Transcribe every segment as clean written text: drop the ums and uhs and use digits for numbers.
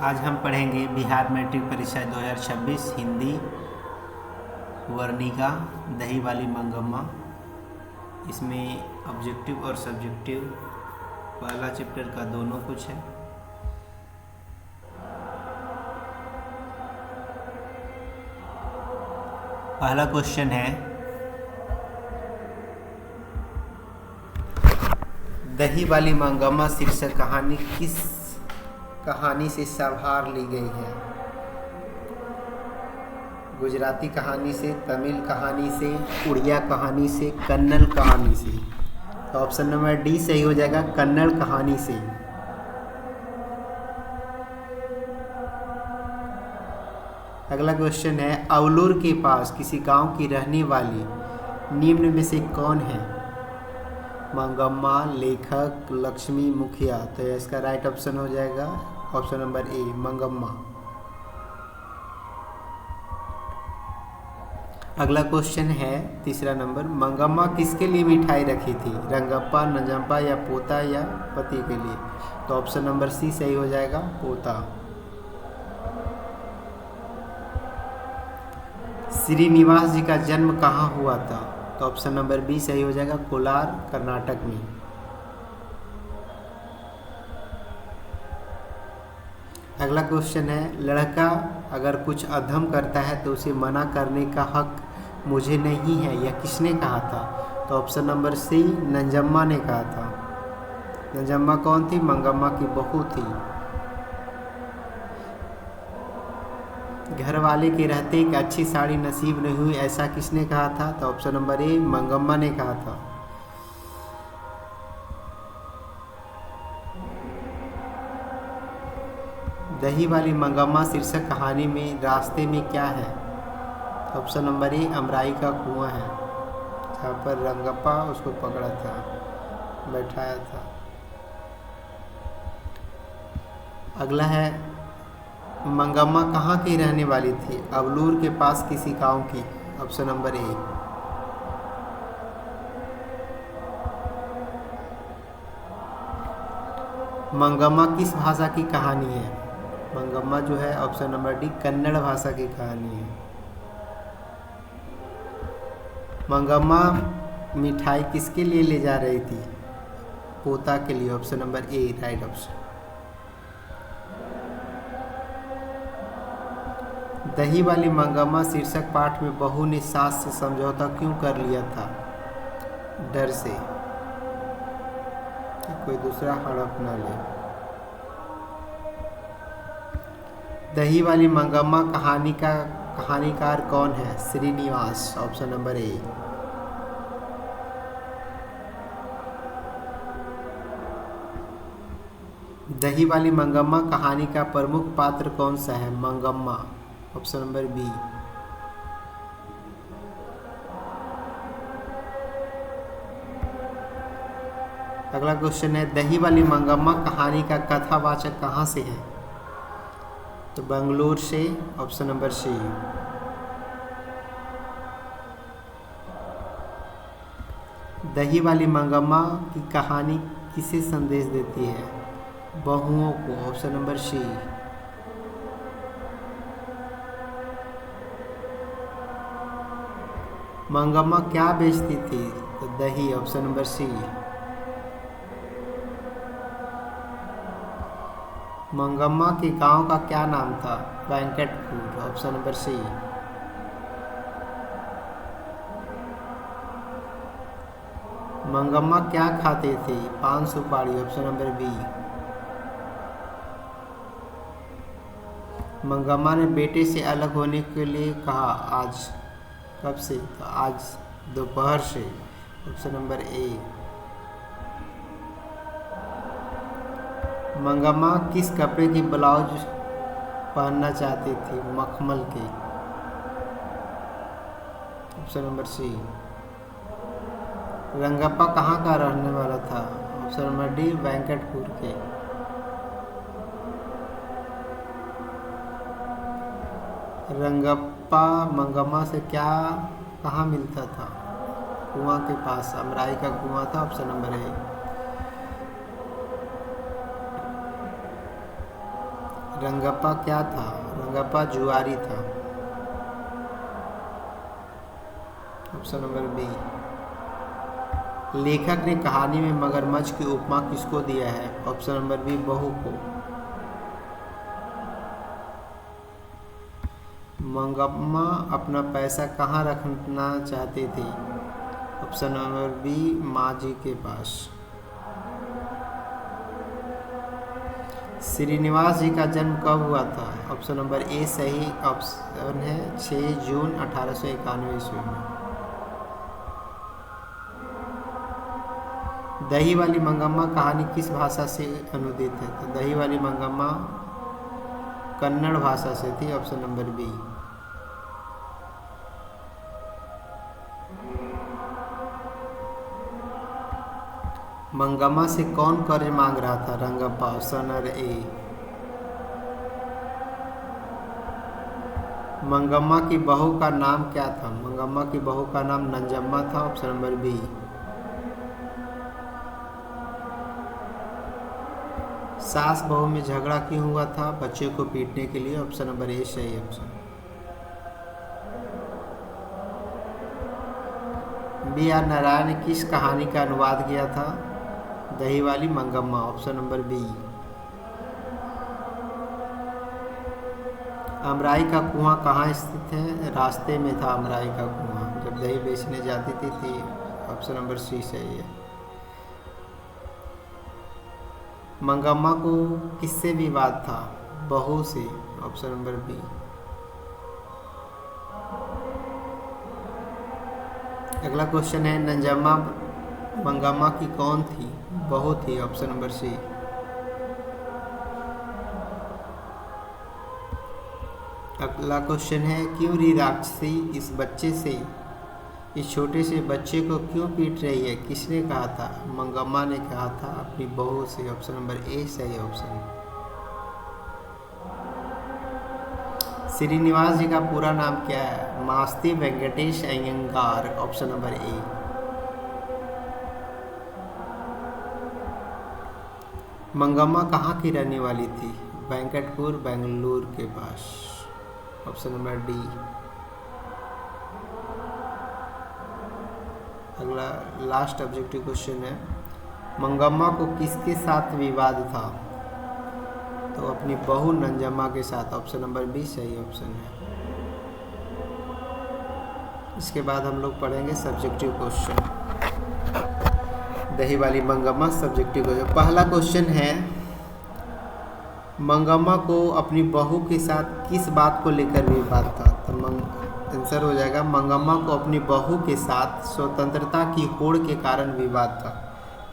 आज हम पढ़ेंगे बिहार मैट्रिक परीक्षा 2026 हिंदी वर्णिका दही वाली मंगम्मा। इसमें ऑब्जेक्टिव और सब्जेक्टिव पहला चैप्टर का दोनों कुछ है। पहला क्वेश्चन है, दही वाली मंगम्मा शीर्षक कहानी किस कहानी से संभार ली गई है? गुजराती कहानी से, तमिल कहानी से, उड़िया कहानी से, कन्नड़ कहानी से। तो ऑप्शन नंबर डी सही हो जाएगा, कन्नड़ कहानी से। अगला क्वेश्चन है, अवलूर के पास किसी गांव की रहने वाली निम्न में से कौन है? मंगम्मा, लेखक, लक्ष्मी, मुखिया। तो इसका राइट ऑप्शन हो जाएगा ऑप्शन नंबर ए, मंगम्मा। अगला क्वेश्चन है तीसरा नंबर, मंगम्मा किसके लिए मिठाई रखी थी? रंगप्पा, नंजप्पा या पोता या पति के लिए? तो ऑप्शन नंबर सी सही हो जाएगा, पोता। श्रीनिवास जी का जन्म कहाँ हुआ था? तो ऑप्शन नंबर बी सही हो जाएगा, कोलार, कर्नाटक में। अगला क्वेश्चन है, लड़का अगर कुछ अधम करता है तो उसे मना करने का हक मुझे नहीं है, यह किसने कहा था? तो ऑप्शन नंबर सी, नंजम्मा ने कहा था। नंजम्मा कौन थी? मंगम्मा की बहू थी। घर वाले के रहते एक अच्छी साड़ी नसीब नहीं हुई, ऐसा किसने कहा था? तो ऑप्शन नंबर ए, मंगम्मा ने कहा था। दही वाली मंगम्मा शीर्षक कहानी में रास्ते में क्या है? तो ऑप्शन नंबर ए, अमराई का कुआं है, जहाँ पर रंगप्पा उसको पकड़ा था, बैठाया था। अगला है, मंगम्मा कहाँ की रहने वाली थी? अवलूर के पास किसी गांव की। Option number A. मंगम्मा किस भाषा की कहानी है? मंगम्मा जो है ऑप्शन नंबर डी, कन्नड़ भाषा की कहानी है। मंगम्मा मिठाई किसके लिए ले जा रही थी? पोता के लिए। ऑप्शन नंबर ए, राइट ऑप्शन। दही वाली मंगम्मा शीर्षक पाठ में बहू ने सास से समझौता क्यों कर लिया था? डर से कि कोई दूसरा हड़प न ले। दही वाली मंगम्मा कहानीकार कौन है? श्रीनिवास। Option number A. दही वाली मंगम्मा कहानी का प्रमुख पात्र कौन सा है? मंगम्मा। Option number B. अगला क्वेश्चन है, दही वाली मंगम्मा कहानी का कथावाचक कहाँ से है? तो बेंगलुरु से। Option number C. दही वाली मंगम्मा की कहानी किसे संदेश देती है? बहुओं को। Option number C. मंगम्मा क्या बेचती थी? तो दही। Option number C. मंगम्मा के गांव का क्या नाम था? Venkatpur. Option number C. Mangamma क्या खाते थे? पान सुपारी। Option number B. मंगम्मा ने बेटे से अलग होने के लिए कहा, आज। कब से? तो आज दोपहर से। Option number A. मंगम्मा किस कपड़े की ब्लाउज पहनना चाहती थी? मखमल के। ऑप्शन नंबर सी। रंगप्पा कहाँ का रहने वाला था? ऑप्शन नंबर डी, वेंकटपुर के। रंगप्पा मंगम्मा से कहाँ मिलता था? कुआं के पास, अमराई का कुआं था। ऑप्शन नंबर ए। रंगप्पा क्या था? रंगप्पा जुआरी था। Option number B. लेखक ने कहानी में मगरमच्छ की उपमा किसको दिया है? ऑप्शन नंबर बी, बहू को। मंगम्मा अपना पैसा कहाँ रखना चाहते थे? ऑप्शन नंबर बी, माँ जी के पास। श्रीनिवास जी का जन्म कब हुआ था? ऑप्शन नंबर ए सही ऑप्शन है, 6 जून 1891 ईस्वी में। दही वाली मंगम्मा कहानी किस भाषा से अनुदित है? तो दही वाली मंगम्मा कन्नड़ भाषा से थी। Option number B. मंगम्मा से कौन कर्ज मांग रहा था? Rangappa. Option number A. Mangamma की बहू का नाम क्या था? मंगम्मा की बहू का नाम नंजम्मा था। Option number B. सास बहू में झगड़ा क्यों हुआ था? बच्चे को पीटने के लिए। ऑप्शन नंबर ए सही ऑप्शन। बी आर नारायण ने किस कहानी का अनुवाद किया था? दही वाली मंगम्मा। Option number B. अमराई का कुआं कहाँ स्थित है? रास्ते में था अमराई का कुआं जब दही बेचने जाती थी। ऑप्शन नंबर सी सही है। मंगम्मा को किससे विवाद था? बहू से। Option number B. अगला क्वेश्चन है, नंजम्मा मंगम्मा की कौन थी? बहू थी। Option number C. अगला क्वेश्चन है, क्यों री राक्षसी इस छोटे से बच्चे को क्यों पीट रही है? किसने कहा था? मंगम्मा ने कहा था अपनी बहू से। ऑप्शन नंबर ए सही ऑप्शन। श्रीनिवास जी का पूरा नाम क्या है? Masti Venkatesh Iyengar. Option number A. Mangamma कहाँ की रहने वाली थी? वेंकटपुर, बेंगलुरु के पास। Option number D. अगला लास्ट ऑब्जेक्टिव क्वेश्चन है, मंगम्मा को किसके साथ विवाद था? तो अपनी बहू नंजम्मा के साथ। ऑप्शन नंबर बी सही ऑप्शन है। इसके बाद हम लोग पढ़ेंगे सब्जेक्टिव क्वेश्चन। दही वाली मंगम्मा सब्जेक्टिव क्वेश्चन। पहला क्वेश्चन है, मंगम्मा को अपनी बहू के साथ किस बात को लेकर विवाद था? तो आंसर हो जाएगा, मंगम्मा को अपनी बहू के साथ स्वतंत्रता की होड़ के कारण विवाद था।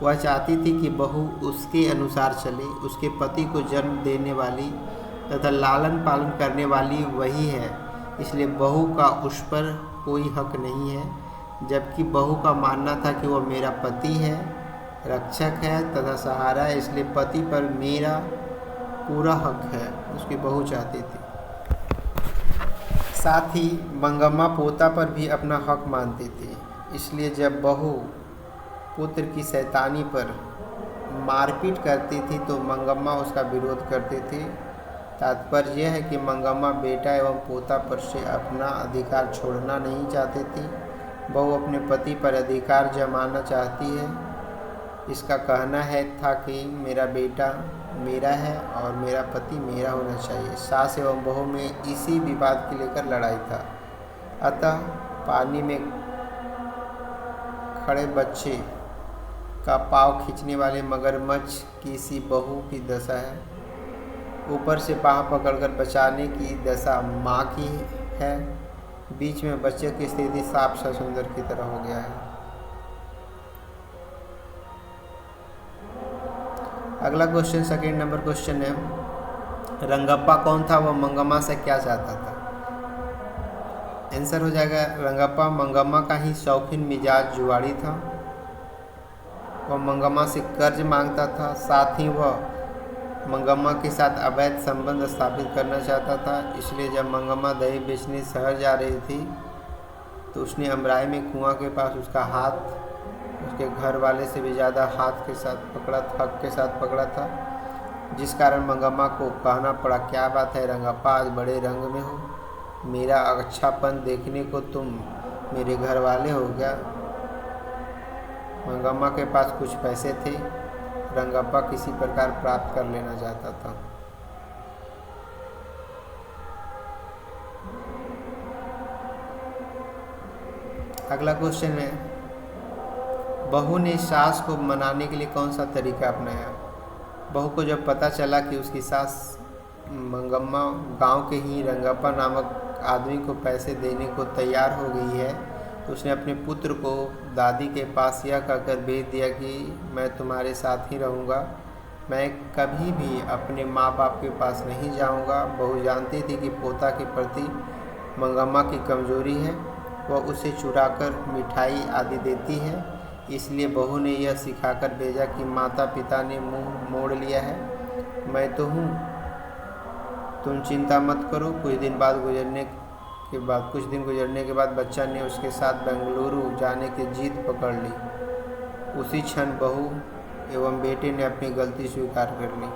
वह चाहती थी कि बहू उसके अनुसार चले। उसके पति को जन्म देने वाली तथा लालन पालन करने वाली वही है, इसलिए बहू का उस पर कोई हक नहीं है। जबकि बहू का मानना था कि वह मेरा पति है, रक्षक है तथा सहारा है, इसलिए पति पर मेरा पूरा हक है, उसकी बहू चाहती थी। साथ ही मंगम्मा पोता पर भी अपना हक मानती थी, इसलिए जब बहू पुत्र की शैतानी पर मारपीट करती थी तो मंगम्मा उसका विरोध करती थी। तात्पर्य यह है कि मंगम्मा बेटा एवं पोता पर से अपना अधिकार छोड़ना नहीं चाहती थी। बहू अपने पति पर अधिकार जमाना चाहती है। इसका कहना था कि मेरा बेटा मेरा है और मेरा पति मेरा होना चाहिए। सास एवं बहू में इसी विवाद को लेकर लड़ाई था। अतः पानी में खड़े बच्चे का पाँव खींचने वाले मगरमच्छ की सी बहू की दशा है। ऊपर से पाँव पकड़कर बचाने की दशा माँ की है। बीच में बच्चे की स्थिति सांप ससुंदर की तरह हो गया है। अगला क्वेश्चन सेकेंड नंबर क्वेश्चन है, रंगप्पा कौन था? वह मंगम्मा से क्या चाहता था? आंसर हो जाएगा, रंगप्पा मंगम्मा का ही शौकीन मिजाज जुआड़ी था। वह मंगम्मा से कर्ज मांगता था। साथ ही वह मंगम्मा के साथ अवैध संबंध स्थापित करना चाहता था। इसलिए जब मंगम्मा दही बेचने शहर जा रही थी तो उसने अमराई में कुआं के पास उसका हाथ उसके घर वाले से भी ज़्यादा हक के साथ पकड़ा था। जिस कारण मंगम्मा को कहना पड़ा, क्या बात है रंगप्पा, आज बड़े रंग में हो, मेरा अच्छापन देखने को तुम मेरे घर वाले हो क्या। मंगम्मा के पास कुछ पैसे थे, रंगप्पा किसी प्रकार प्राप्त कर लेना चाहता था। अगला क्वेश्चन है, बहू ने सास को मनाने के लिए कौन सा तरीका अपनाया। बहू को जब पता चला कि उसकी सास मंगम्मा गांव के ही रंगप्पा नामक आदमी को पैसे देने को तैयार हो गई है, तो उसने अपने पुत्र को दादी के पास यह कहकर भेज दिया कि मैं तुम्हारे साथ ही रहूँगा, मैं कभी भी अपने माँ बाप के पास नहीं जाऊँगा। बहू जानती थी कि पोता के प्रति मंगम्मा की कमजोरी है, वह उसे चुराकर मिठाई आदि देती है, इसलिए बहू ने यह सिखाकर भेजा कि माता पिता ने मुंह मोड़ लिया है, मैं तो हूँ, तुम चिंता मत करो। कुछ दिन गुजरने के बाद बच्चा ने उसके साथ बेंगलुरु जाने की जिद पकड़ ली। उसी क्षण बहू एवं बेटे ने अपनी गलती स्वीकार कर ली।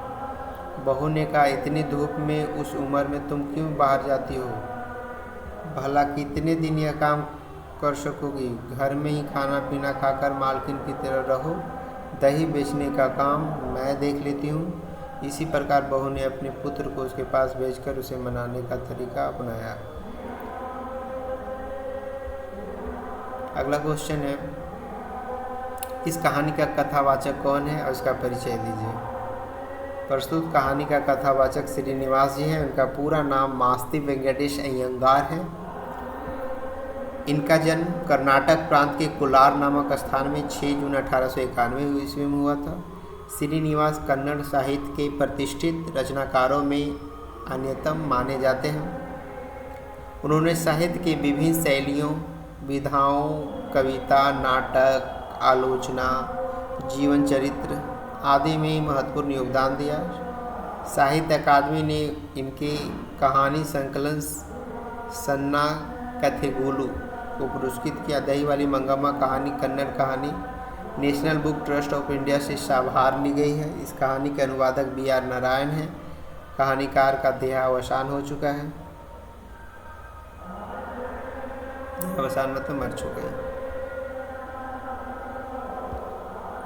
बहू ने कहा, इतनी धूप में उस उम्र में तुम क्यों बाहर जाती हो, भला कितने दिन यह काम कर सकोगी, घर में ही खाना पीना खाकर मालकिन की तरह रहो, दही बेचने का काम मैं देख लेती हूँ। इसी प्रकार बहू ने अपने पुत्र को उसके पास भेजकर उसे मनाने का तरीका अपनाया। अगला क्वेश्चन है, इस कहानी का कथावाचक कौन है और इसका परिचय दीजिए। प्रस्तुत कहानी का कथावाचक श्रीनिवास जी हैं। उनका पूरा नाम मास्ती वेंकटेश अयंगार है। इनका जन्म कर्नाटक प्रांत के कोलार नामक स्थान में 6 जून 1891 ईस्वी में हुआ था। श्रीनिवास कन्नड़ साहित्य के प्रतिष्ठित रचनाकारों में अन्यतम माने जाते हैं। उन्होंने साहित्य के विभिन्न शैलियों, विधाओं, कविता, नाटक, आलोचना, जीवन चरित्र आदि में महत्वपूर्ण योगदान दिया। साहित्य अकादमी ने इनके कहानी संकलन सन्ना कथेगोलू को पुरस्कृत किया। दही वाली मंगम्मा कहानी कन्नड़ कहानी national book trust of India से साभार ली गई है। इस कहानी के अनुवादक BR नारायण हैं। कहानीकार का देहावसान हो चुका है। देहावसान मतलब मर चुके हैं।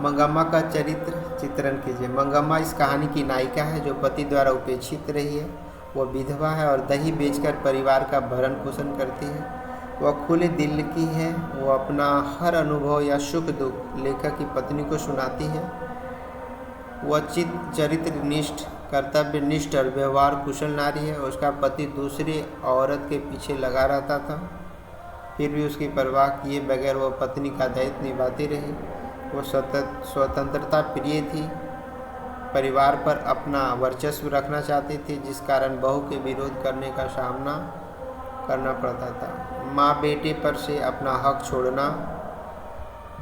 मंगम्मा का चित्रण कीजिए। मंगम्मा इस कहानी की नायिका है जो पति द्वारा उपेक्षित रही है। वह विधवा है और दही बेचकर परिवार का भरण पोषण करती है। वह खुले दिल की है। वह अपना हर अनुभव या सुख दुख लेखक की पत्नी को सुनाती है। वह चरित्रनिष्ठ, कर्तव्यनिष्ठ और व्यवहार कुशल नारी है। उसका पति दूसरी औरत के पीछे लगा रहता था, फिर भी उसकी परवाह किए बगैर वह पत्नी का दायित्व निभाती रही। वह स्वतंत्रता प्रिय थी, परिवार पर अपना वर्चस्व रखना चाहती थी, जिस कारण बहू के विरोध करने का सामना करना पड़ता था। माँ बेटे पर से अपना हक छोड़ना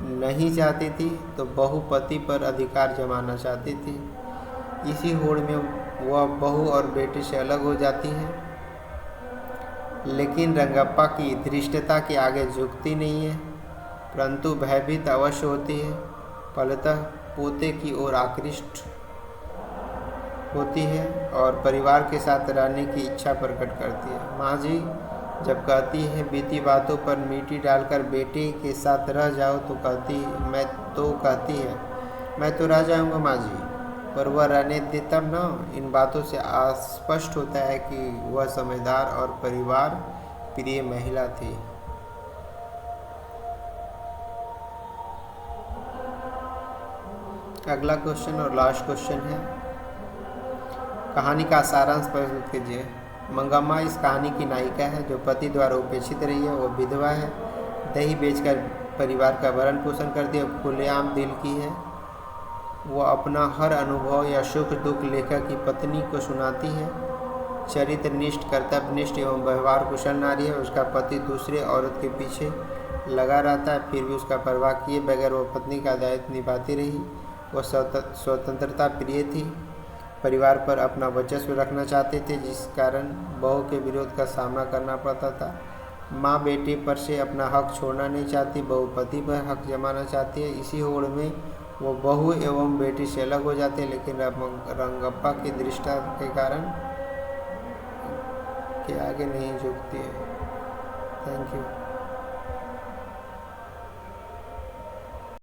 नहीं चाहती थी, तो बहू पति पर अधिकार जमाना चाहती थी। इसी होड़ में वह बहू और बेटे से अलग हो जाती है, लेकिन रंगप्पा की धृष्टता के आगे झुकती नहीं है, परंतु भयभीत अवश्य होती है। फलतः पोते की ओर आकृष्ट होती है और परिवार के साथ रहने की इच्छा प्रकट करती है। माँ जी जब कहती है बीती बातों पर मिट्टी डालकर बेटे के साथ रह जाओ, तो कहती है मैं तो रह जाऊँगा माँ जी, पर वह रहने दे तब न। इन बातों से स्पष्ट होता है कि वह समझदार और परिवार प्रिय महिला थी। अगला क्वेश्चन और लास्ट क्वेश्चन है, कहानी का सारांश प्रस्तुत कीजिए। मंगम्मा इस कहानी की नायिका है जो पति द्वारा उपेक्षित रही है। वो विधवा है, दही बेचकर परिवार का भरण पोषण करती है, खुलेआम दिल की है। वो अपना हर अनुभव या सुख दुख लेखक की पत्नी को सुनाती है। चरित्रनिष्ठ, कर्तव्यनिष्ठ एवं व्यवहार कुशल नारी है। उसका पति दूसरे औरत के पीछे लगा रहता है, फिर भी उसका परवाह किए बगैर वो पत्नी का दायित्व निभाती रही। वह स्वतंत्रता प्रिय थी, परिवार पर अपना वर्चस्व रखना चाहते थे, जिस कारण बहू के विरोध का सामना करना पड़ता था। माँ बेटे पर से अपना हक छोड़ना नहीं चाहती, बहू पति पर हक जमाना चाहती है। इसी होड़ में वो बहू एवं बेटी से अलग हो जाते हैं, लेकिन रंगप्पा की दृष्टता के कारण के आगे नहीं झुकती है। Thank you.